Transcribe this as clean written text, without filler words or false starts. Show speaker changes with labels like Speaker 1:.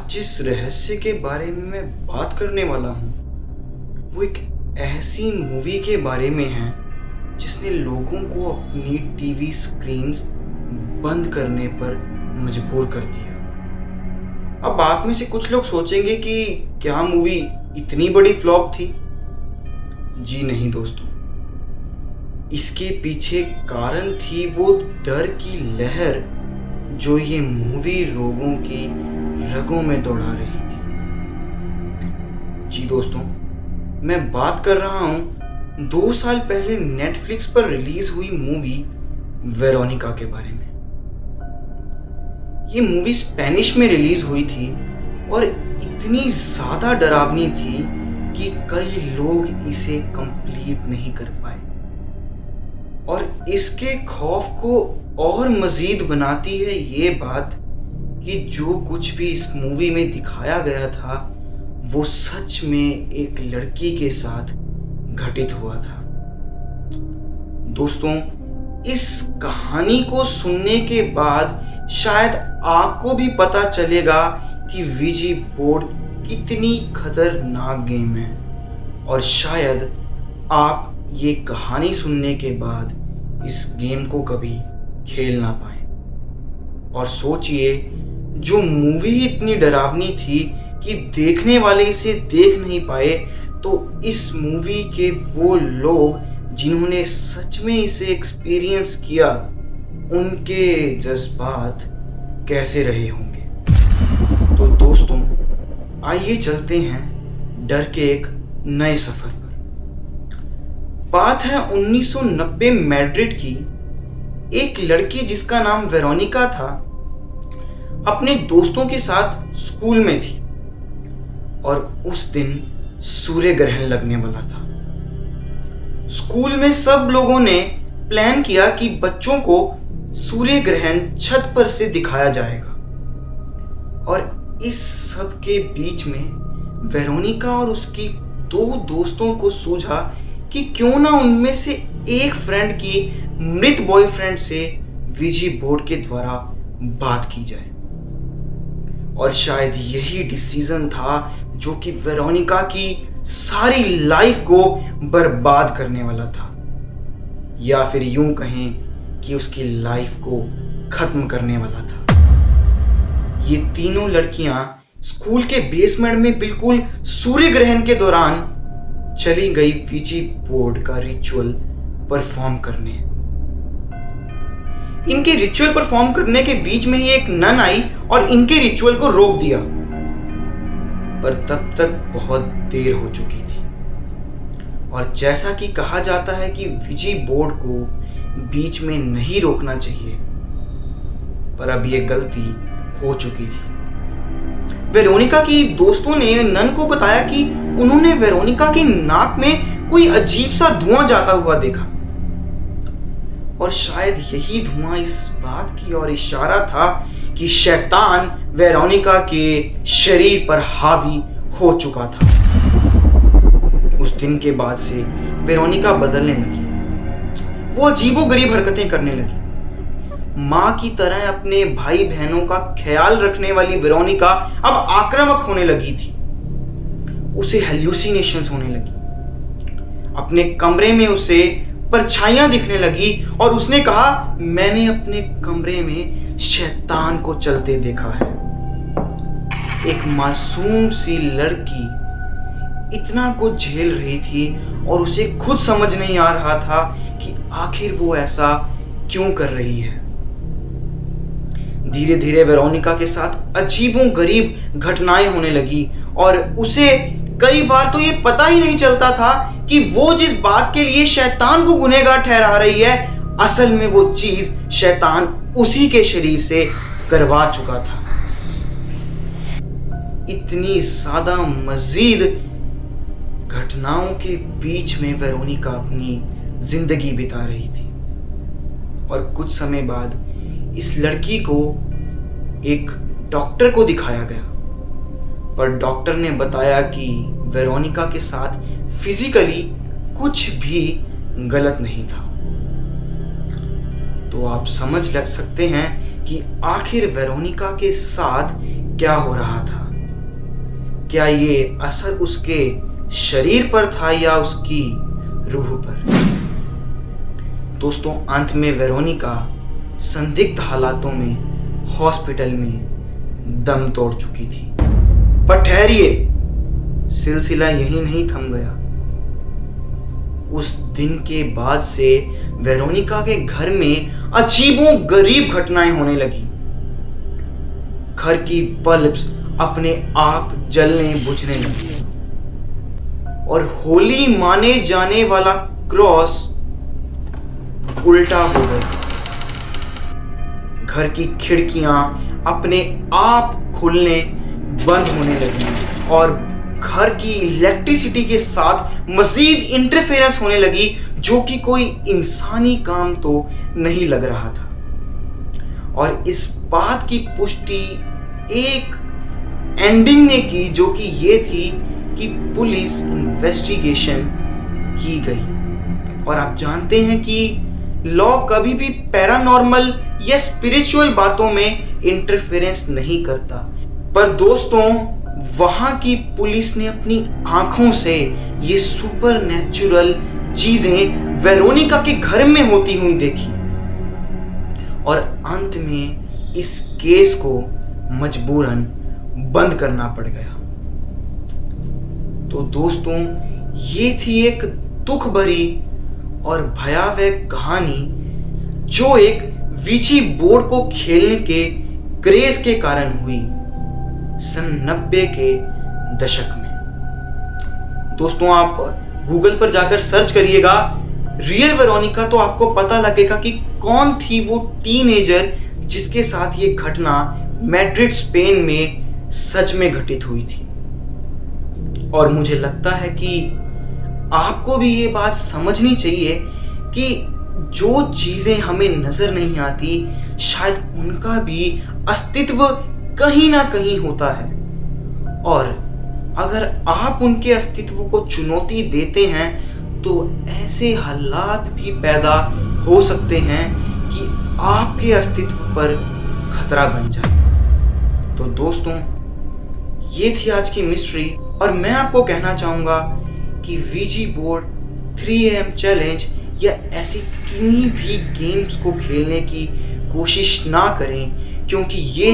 Speaker 1: आज जिस रहस्य के बारे में मैं बात करने वाला हूँ वो एक ऐसी मूवी के बारे में है जिसने लोगों को अपनी टीवी स्क्रीन्स बंद करने पर मजबूर कर दिया। अब आप में से कुछ लोग सोचेंगे कि क्या मूवी इतनी बड़ी फ्लॉप थी? जी नहीं दोस्तों, इसके पीछे कारण थी वो डर की लहर जो ये मूवी लोगों की रगों में दौड़ा रही थी। जी दोस्तों, मैं बात कर रहा हूँ 2 साल पहले नेटफ्लिक्स पर रिलीज हुई मूवी वेरोनिका के बारे में। ये मूवी स्पेनिश में रिलीज हुई थी और इतनी ज़्यादा डरावनी थी कि कई लोग इसे कंप्लीट नहीं कर पाए, और इसके खौफ को और मज़ीद बनाती है ये बात कि जो कुछ भी इस मूवी में दिखाया गया था वो सच में एक लड़की के साथ घटित हुआ था। दोस्तों, इस कहानी को सुनने के बाद शायद आपको भी पता चलेगा कि वीजी बोर्ड कितनी खतरनाक गेम है, और शायद आप ये कहानी सुनने के बाद इस गेम को कभी खेल ना पाए। और सोचिए, जो मूवी इतनी डरावनी थी कि देखने वाले इसे देख नहीं पाए, तो इस मूवी के वो लोग जिन्होंने सच में इसे एक्सपीरियंस किया, उनके जज्बात कैसे रहे होंगे। तो दोस्तों, आइए चलते हैं डर के एक नए सफर पर। बात है 1990 मैड्रिड की। एक लड़की जिसका नाम वेरोनिका था अपने दोस्तों के साथ स्कूल में थी, और उस दिन सूर्य ग्रहण लगने वाला था। स्कूल में सब लोगों ने प्लान किया कि बच्चों को सूर्य ग्रहण छत पर से दिखाया जाएगा, और इस सब के बीच में वेरोनिका और उसकी 2 दोस्तों को सूझा कि क्यों ना उनमें से एक फ्रेंड की मृत बॉयफ्रेंड से वीजी बोर्ड के द्वारा बात की जाए। और शायद यही डिसीजन था जो कि वेरोनिका की सारी लाइफ को बर्बाद करने वाला था, या फिर यूं कहें कि उसकी लाइफ को खत्म करने वाला था। ये तीनों लड़कियां स्कूल के बेसमेंट में बिल्कुल सूर्य ग्रहण के दौरान चली गई वीजी बोर्ड का रिचुअल परफॉर्म करने। इनके रिचुअल परफॉर्म करने के बीच में ही एक नन आई और इनके रिचुअल को रोक दिया, पर तब तक बहुत देर हो चुकी थी। और जैसा कि कहा जाता है कि वीजी बोर्ड को बीच में नहीं रोकना चाहिए, पर अब यह गलती हो चुकी थी। वेरोनिका की दोस्तों ने नन को बताया कि उन्होंने वेरोनिका की नाक में कोई अजीब सा धुआं जाता हुआ देखा, और शायद यही धुआं इस बात की ओर इशारा था कि शैतान वेरोनिका के शरीर पर हावी हो चुका था। उस दिन के बाद से वेरोनिका बदलने लगी। वो अजीबोगरीब हरकतें करने लगी। माँ की तरह अपने भाई बहनों का ख्याल रखने वाली वेरोनिका अब आक्रामक होने लगी थी। उसे हेल्यूसिनेशंस होने लगी। अपने कमरे में उसे परछाइयां दिखने लगी, और उसने कहा, मैंने अपने कमरे में शैतान को चलते देखा है। एक मासूम सी लड़की इतना कुछ झेल रही थी, और उसे खुद समझ नहीं आ रहा था कि आखिर वो ऐसा क्यों कर रही है। धीरे धीरे वेरोनिका के साथ अजीबोगरीब घटनाएं होने लगी, और उसे कई बार तो ये पता ही नहीं चलता था कि वो जिस बात के लिए शैतान को गुनहगार ठहरा रही है, असल में वो चीज शैतान उसी के शरीर से करवा चुका था। इतनी ज्यादा मजीद घटनाओं के बीच में वेरोनिका अपनी जिंदगी बिता रही थी, और कुछ समय बाद इस लड़की को एक डॉक्टर को दिखाया गया, पर डॉक्टर ने बताया कि वेरोनिका के साथ फिजिकली कुछ भी गलत नहीं था। तो आप समझ लग सकते हैं कि आखिर वेरोनिका के साथ क्या हो रहा था। क्या ये असर उसके शरीर पर था या उसकी रूह पर? दोस्तों, अंत में वेरोनिका संदिग्ध हालातों में हॉस्पिटल में दम तोड़ चुकी थी। पर ठहरिए, सिलसिला यही नहीं थम गया। उस दिन के बाद से वेरोनिका के घर में अजीबोगरीब घटनाएं होने लगी। घर की बल्ब्स अपने आप जलने बुझने लगी और होली माने जाने वाला क्रॉस उल्टा हो गया। घर की खिड़कियां अपने आप खुलने बंद होने लगी और घर की इलेक्ट्रिसिटी के साथ मजीद इंटरफेरेंस होने लगी, जो कि कोई इंसानी काम तो नहीं लग रहा था। और इस बात की पुष्टि एक एंडिंग ने की, जो कि ये थी कि पुलिस इन्वेस्टिगेशन की गई। और आप जानते हैं कि लॉ कभी भी पैरानॉर्मल या स्पिरिचुअल बातों में इंटरफेरेंस नहीं करता। पर दोस्तों, वहां की पुलिस ने अपनी आंखों से ये सुपरनैचुरल चीजें वेरोनिका के घर में होती हुई देखी और अंत में इस केस को मजबूरन बंद करना पड़ गया। तो दोस्तों, ये थी एक दुख भरी और भयावह कहानी जो एक वीची बोर्ड को खेलने के क्रेज के कारण हुई सन 90 के दशक में। दोस्तों, आप गूगल पर जाकर सर्च करिएगा रियल वेरोनिका, तो आपको पता लगेगा कि कौन थी वो टीनेजर जिसके साथ ये घटना मैड्रिड स्पेन में सच में घटित हुई थी। और मुझे लगता है कि आपको भी ये बात समझनी चाहिए कि जो चीजें हमें नजर नहीं आती, शायद उनका भी अस्तित्व कहीं ना कहीं होता है। और अगर आप उनके अस्तित्व को चुनौती देते हैं तो ऐसे हालात भी पैदा हो सकते हैं कि आपके अस्तित्व पर खतरा बन जाए। तो दोस्तों, ये थी आज की मिस्ट्री और मैं आपको कहना चाहूंगा कि वीजी बोर्ड 3 AM चैलेंज या ऐसी किन्हीं भी गेम्स को खेलने की कोशिश ना करें, क्योंकि ये